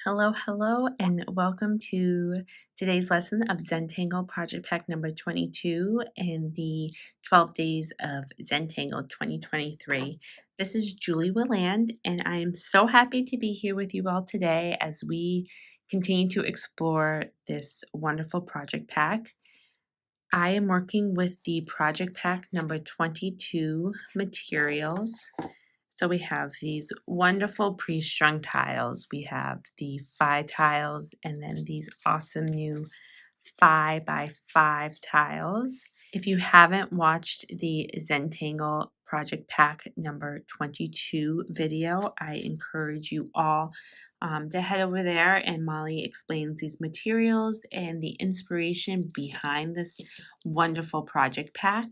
Hello, hello, and welcome to today's lesson of Zentangle Project Pack number 22 and the 12 Days of Zentangle 2023. This is Julie Willand, and I am so happy to be here with you all today as we continue to explore this wonderful project pack. I am working with the project pack number 22 materials. So we have these wonderful pre-strung tiles. We have the phi tiles and then these awesome new 5x5 tiles. If you haven't watched the Zentangle Project Pack number 22 video, I encourage you all to head over there, and Molly explains these materials and the inspiration behind this wonderful project pack.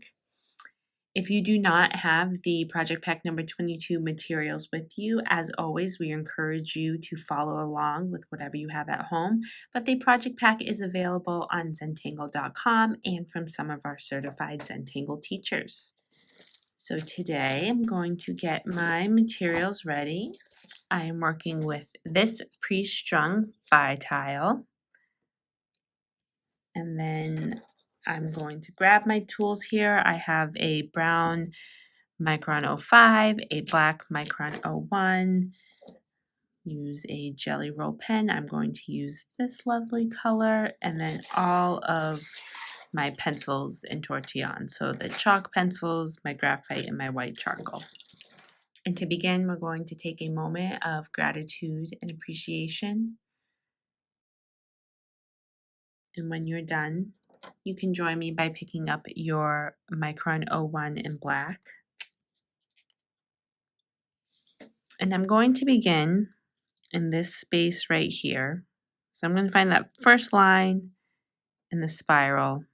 If you do not have the Project Pack number 22 materials with you, as always, we encourage you to follow along with whatever you have at home. But the Project Pack is available on Zentangle.com and from some of our certified Zentangle teachers. So today I'm going to get my materials ready. I am working with this pre-strung phi tile. And then I'm going to grab my tools here. I have a brown Micron 05, a black Micron 01. Use a jelly roll pen. I'm going to use this lovely color, and then all of my pencils in Tortillon. So the chalk pencils, my graphite, and my white charcoal. And to begin, we're going to take a moment of gratitude and appreciation. And when you're done, you can join me by picking up your Micron 01 in black. And I'm going to begin in this space right here. So I'm going to find that first line in the spiral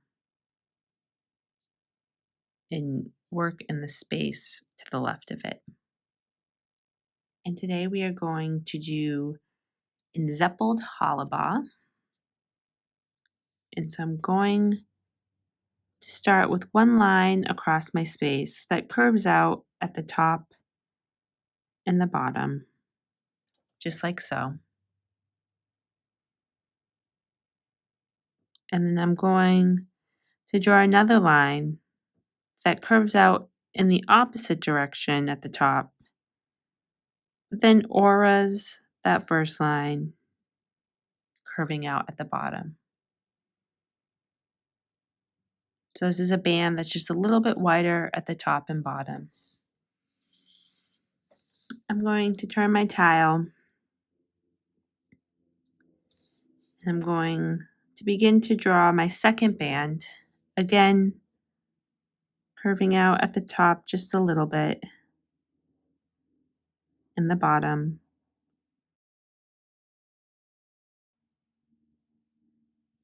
and work in the space to the left of it. And today we are going to do En-Zeppel Hollaba. And so I'm going to start with one line across my space that curves out at the top and the bottom, just like so. And then I'm going to draw another line that curves out in the opposite direction at the top, but then auras that first line curving out at the bottom. So this is a band that's just a little bit wider at the top and bottom. I'm going to turn my tile, and I'm going to begin to draw my second band, again curving out at the top just a little bit and the bottom.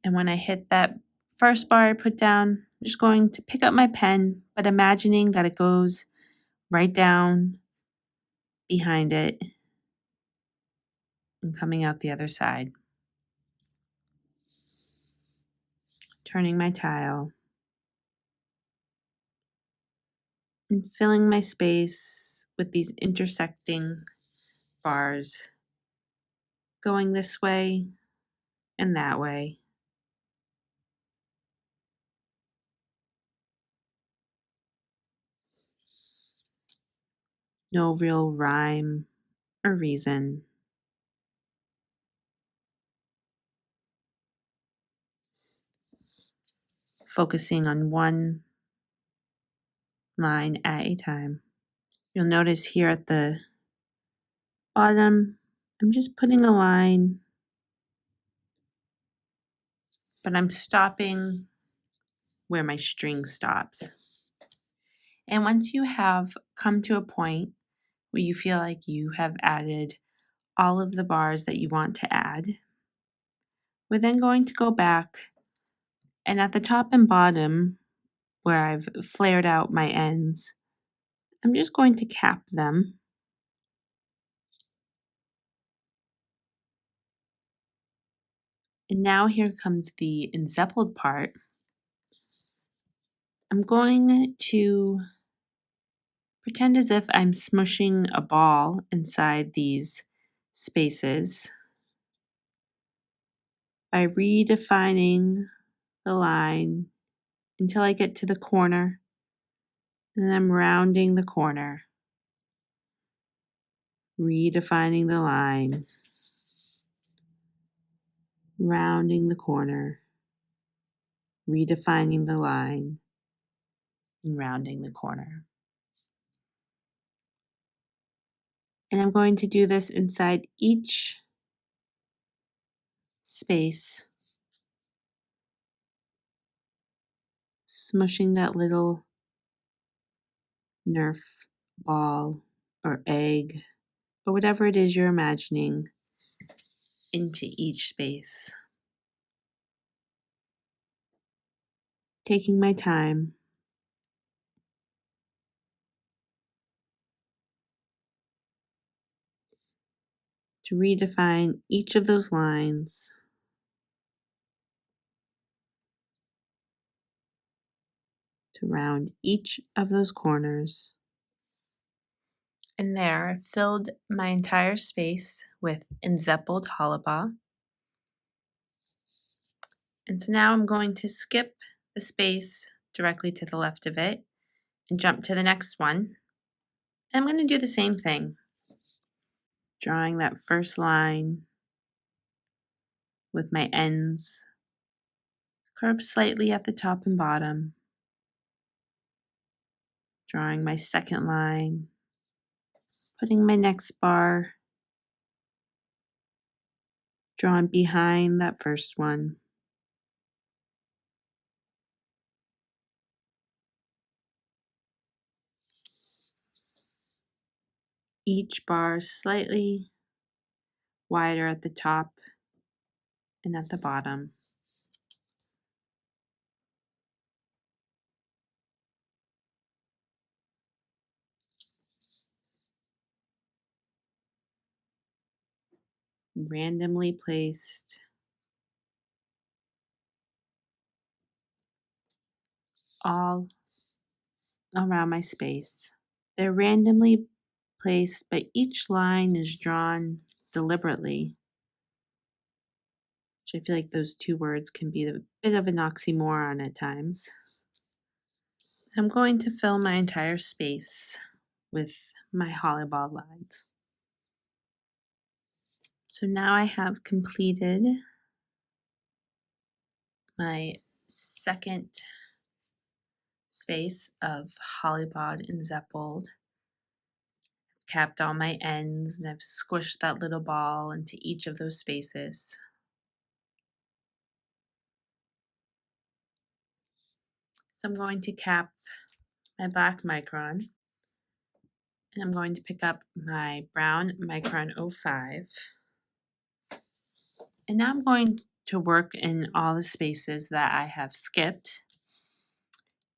And when I hit that first bar I put down, I'm just going to pick up my pen, but imagining that it goes right down behind it and coming out the other side. Turning my tile and filling my space with these intersecting bars, going this way and that way. No real rhyme or reason. Focusing on one line at a time. You'll notice here at the bottom, I'm just putting a line, but I'm stopping where my string stops. And once you have come to a point where you feel like you have added all of the bars that you want to add, we're then going to go back, and at the top and bottom, where I've flared out my ends, I'm just going to cap them. And now here comes the En-Zeppel part. I'm going to pretend as if I'm smushing a ball inside these spaces. by redefining the line until I get to the corner, and then I'm rounding the corner, redefining the line, rounding the corner, redefining the line, and rounding the corner. And I'm going to do this inside each space, smushing that little Nerf ball or egg or whatever it is you're imagining into each space. Taking my time to redefine each of those lines, to round each of those corners. And there, I filled my entire space with En-Zeppeled Hollabah. And so now I'm going to skip the space directly to the left of it and jump to the next one. And I'm going to do the same thing, drawing that first line with my ends curved slightly at the top and bottom, drawing my second line, putting my next bar drawn behind that first one. Each bar slightly wider at the top and at the bottom. Randomly placed all around my space. They're randomly placed, but each line is drawn deliberately, which I feel like those two words can be a bit of an oxymoron at times. I'm going to fill my entire space with my hollyball lines. So now I have completed my second space of hollyball and zeppeled. Capped all my ends and I've squished that little ball into each of those spaces. So I'm going to cap my black micron and I'm going to pick up my brown micron 05. And now I'm going to work in all the spaces that I have skipped.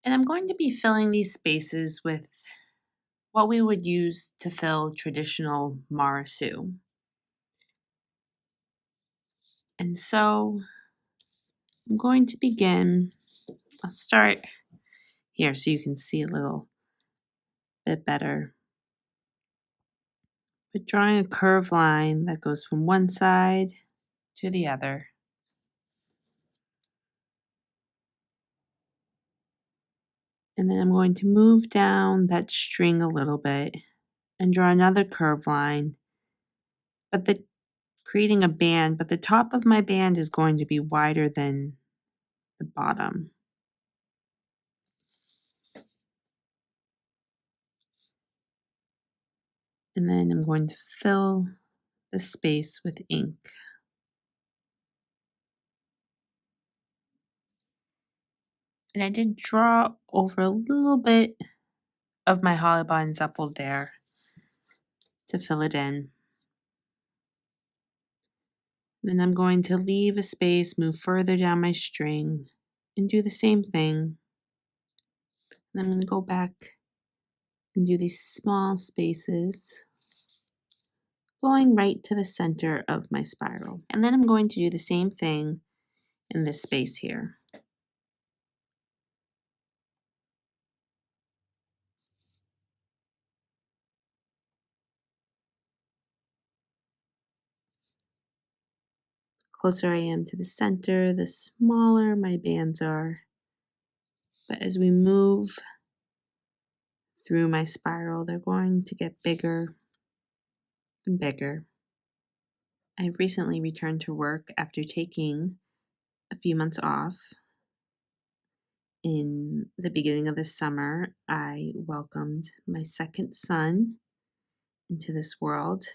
And I'm going to be filling these spaces with what we would use to fill traditional Marasu. And so I'm going to begin, I'll start here so you can see a little bit better. But drawing a curved line that goes from one side to the other. And then I'm going to move down that string a little bit and draw another curved line, but creating a band, but the top of my band is going to be wider than the bottom. And then I'm going to fill the space with ink. And I did draw over a little bit of my hollyball and zeppel there to fill it in. Then I'm going to leave a space, move further down my string, and do the same thing. And I'm going to go back and do these small spaces, going right to the center of my spiral. And then I'm going to do the same thing in this space here. closer I am to the center, the smaller my bands are. But as we move through my spiral, they're going to get bigger and bigger. I've recently returned to work after taking a few months off. In the beginning of the summer, I welcomed my second son into this world.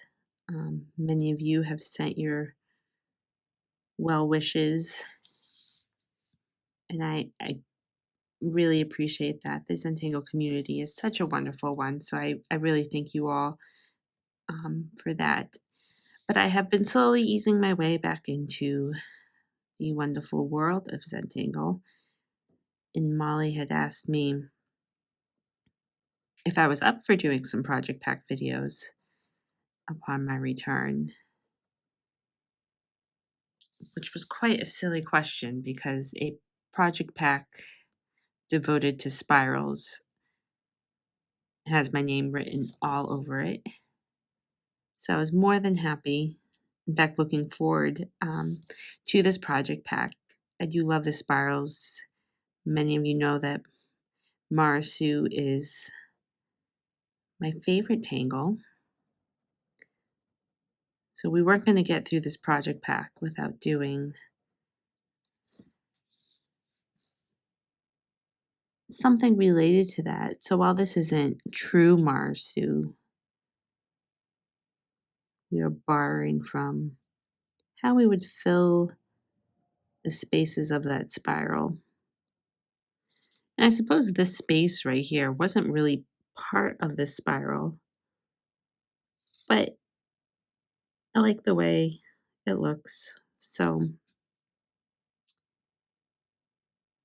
Many of you have sent your well wishes, and I really appreciate that. The Zentangle community is such a wonderful one, so I really thank you all for that. But I have been slowly easing my way back into the wonderful world of Zentangle. And Molly had asked me if I was up for doing some project pack videos upon my return, which was quite a silly question because a project pack devoted to spirals has my name written all over it. So I was more than happy, in fact, looking forward to this project pack. I do love the spirals. Many of you know that Marasu is my favorite tangle. So we weren't going to get through this project pack without doing something related to that. So while this isn't true Marasu, we are borrowing from how we would fill the spaces of that spiral. And I suppose this space right here wasn't really part of this spiral, but I like the way it looks, so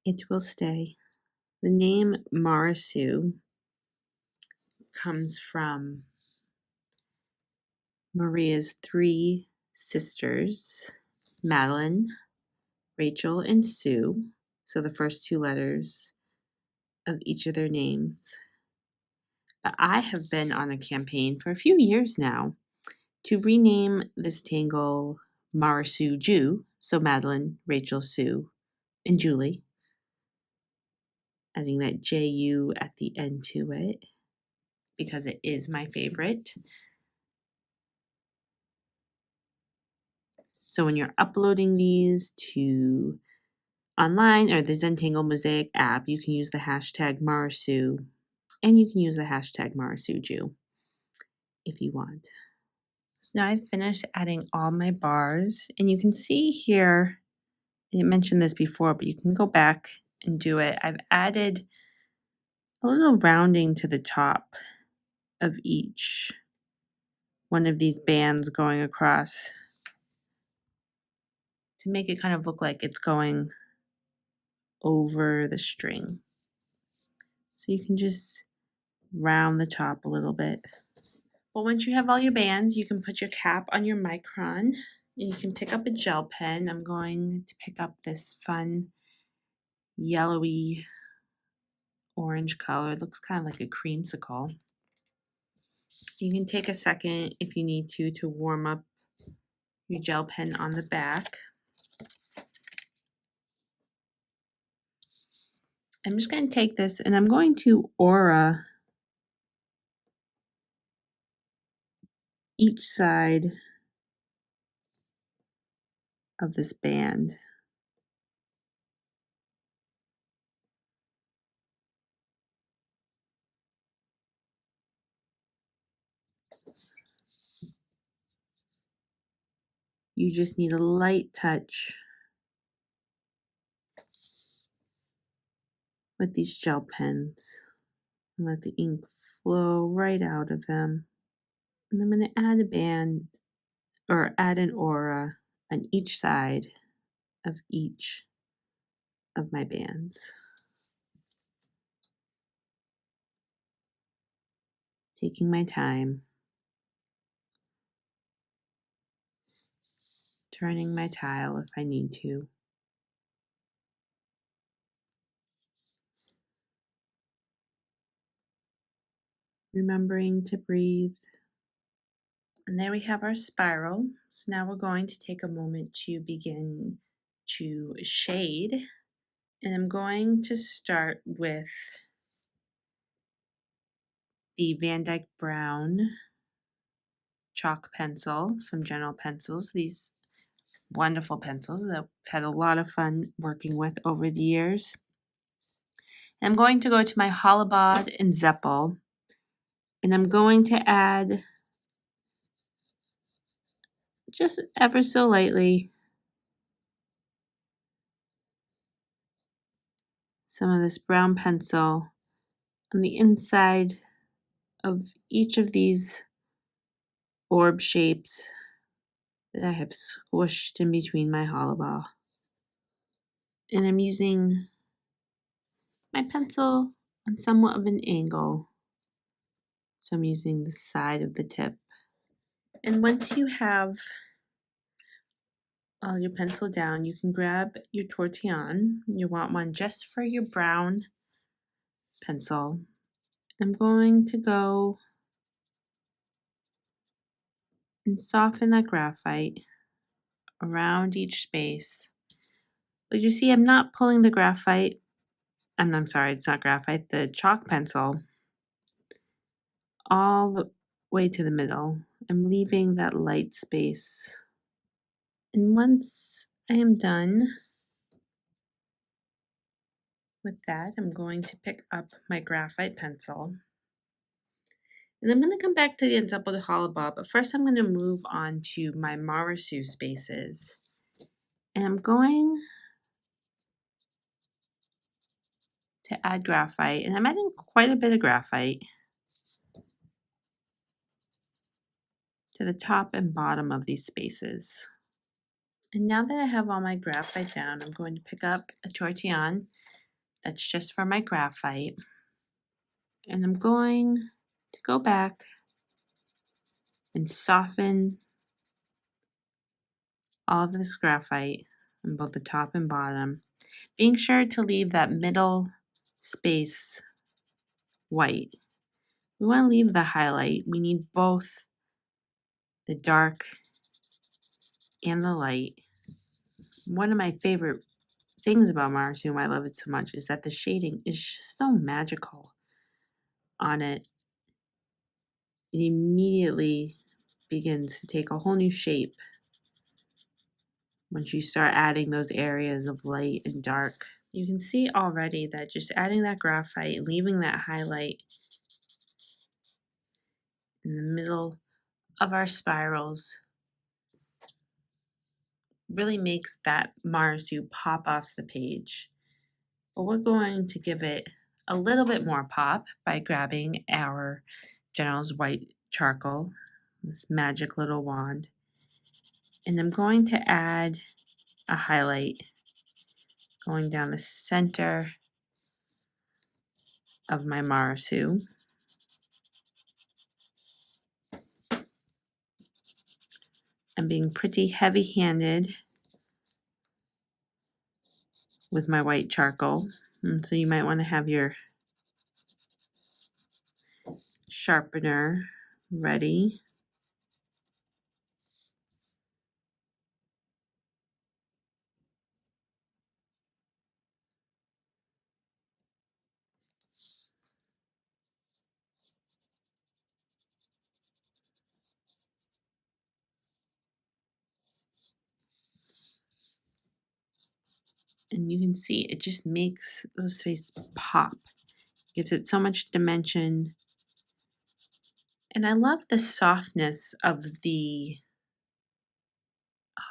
it will stay. The name Marasu comes from Maria's three sisters, Madeline, Rachel, and Sue. So the first two letters of each of their names. But I have been on a campaign for a few years now to rename this tangle Marasu Jew. So Madeline, Rachel, Sue, and Julie, adding that JU at the end to it because it is my favorite. So when you're uploading these to online or the Zentangle Mosaic app, you can use the hashtag Marasu and you can use the hashtag MarasuJew if you want. So now I've finished adding all my bars, and you can see here, I didn't mention this before, but you can go back and do it. I've added a little rounding to the top of each one of these bands going across to make it kind of look like it's going over the string. So you can just round the top a little bit. Well, once you have all your bands, you can put your cap on your micron and you can pick up a gel pen. I'm going to pick up this fun yellowy orange color. It looks kind of like a creamsicle. You can take a second if you need to warm up your gel pen on the back. I'm just going to take this and I'm going to aura each side of this band. You just need a light touch with these gel pens and let the ink flow right out of them. And I'm going to add a band or add an aura on each side of each of my bands. Taking my time, turning my tile if I need to. Remembering to breathe And there we have our spiral. So now we're going to take a moment to begin to shade. And I'm going to start with the Van Dyke Brown chalk pencil from General Pencils. These wonderful pencils that I've had a lot of fun working with over the years. And I'm going to go to my Hollabod En-Zeppel, and I'm going to add just ever so lightly some of this brown pencil on the inside of each of these orb shapes that I have squished in between my Hollabod. And I'm using my pencil on somewhat of an angle. So I'm using the side of the tip. And once you have all your pencil down, you can grab your tortillon. You want one just for your brown pencil. I'm going to go and soften that graphite around each space. But you see, I'm not pulling the graphite. I'm sorry, it's not graphite, the chalk pencil all the way to the middle. I'm leaving that light space. And once I am done with that, I'm going to pick up my graphite pencil. And I'm going to come back to the En-Zeppel Hollabod, but first I'm going to move on to my Marasu spaces. And I'm going to add graphite, and I'm adding quite a bit of graphite to the top and bottom of these spaces. And now that I have all my graphite down, I'm going to pick up a tortillon that's just for my graphite. And I'm going to go back and soften all of this graphite on both the top and bottom, being sure to leave that middle space white. We want to leave the highlight. We need both the dark and the light. One of my favorite things about Marasu, why I love it so much, is that the shading is just so magical on it. It immediately begins to take a whole new shape once you start adding those areas of light and dark. You can see already that just adding that graphite, leaving that highlight in the middle of our spirals really makes that Marasu pop off the page. But we're going to give it a little bit more pop by grabbing our General's white charcoal, this magic little wand. And I'm going to add a highlight going down the center of my Marasu. I'm being pretty heavy-handed with my white charcoal. And so you might want to have your sharpener ready. And you can see it just makes those faces pop. Gives it so much dimension. And I love the softness of the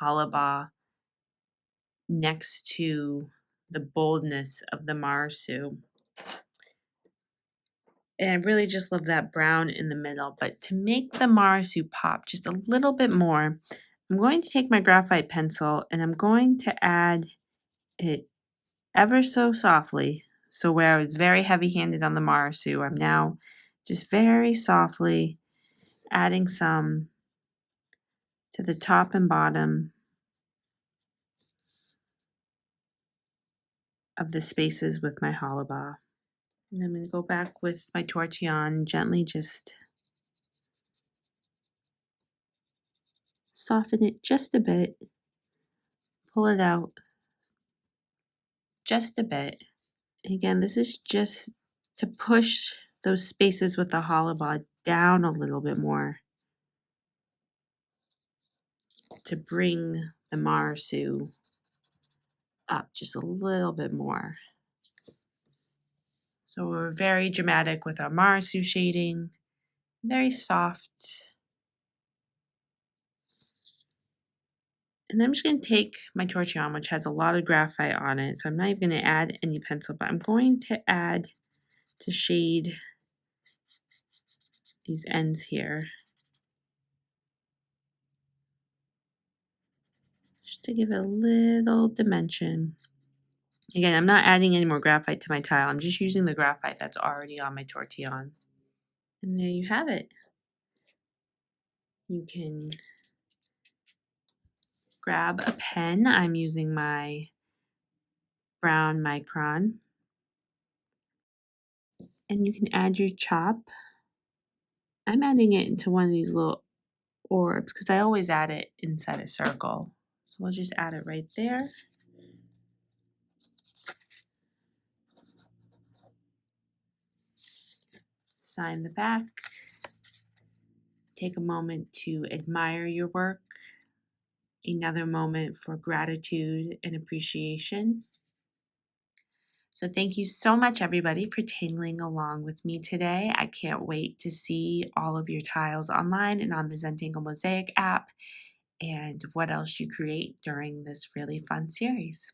Hollabod next to the boldness of the Marasu. And I really just love that brown in the middle. But to make the Marasu pop just a little bit more, I'm going to take my graphite pencil and I'm going to add it ever so softly. So where I was very heavy-handed on the Marasu, I'm now just very softly adding some to the top and bottom of the spaces with my Hollabod. And I'm going to go back with my tortillon, gently just soften it just a bit, pull it out just a bit. Again, this is just to push those spaces with the hollow bar down a little bit more to bring the Marasu up just a little bit more. So we're very dramatic with our Marasu shading, very soft. And then I'm just going to take my torchon, which has a lot of graphite on it, so I'm not even going to add any pencil, but I'm going to add to shade these ends here, just to give it a little dimension. Again, I'm not adding any more graphite to my tile. I'm just using the graphite that's already on my tortillon. And there you have it. You can grab a pen. I'm using my brown micron. And you can add your chop. I'm adding it into one of these little orbs because I always add it inside a circle. So we'll just add it right there. Sign the back. Take a moment to admire your work. Another moment for gratitude and appreciation. So thank you so much, everybody, for tangling along with me today. I can't wait to see all of your tiles online and on the Zentangle Mosaic app and what else you create during this really fun series.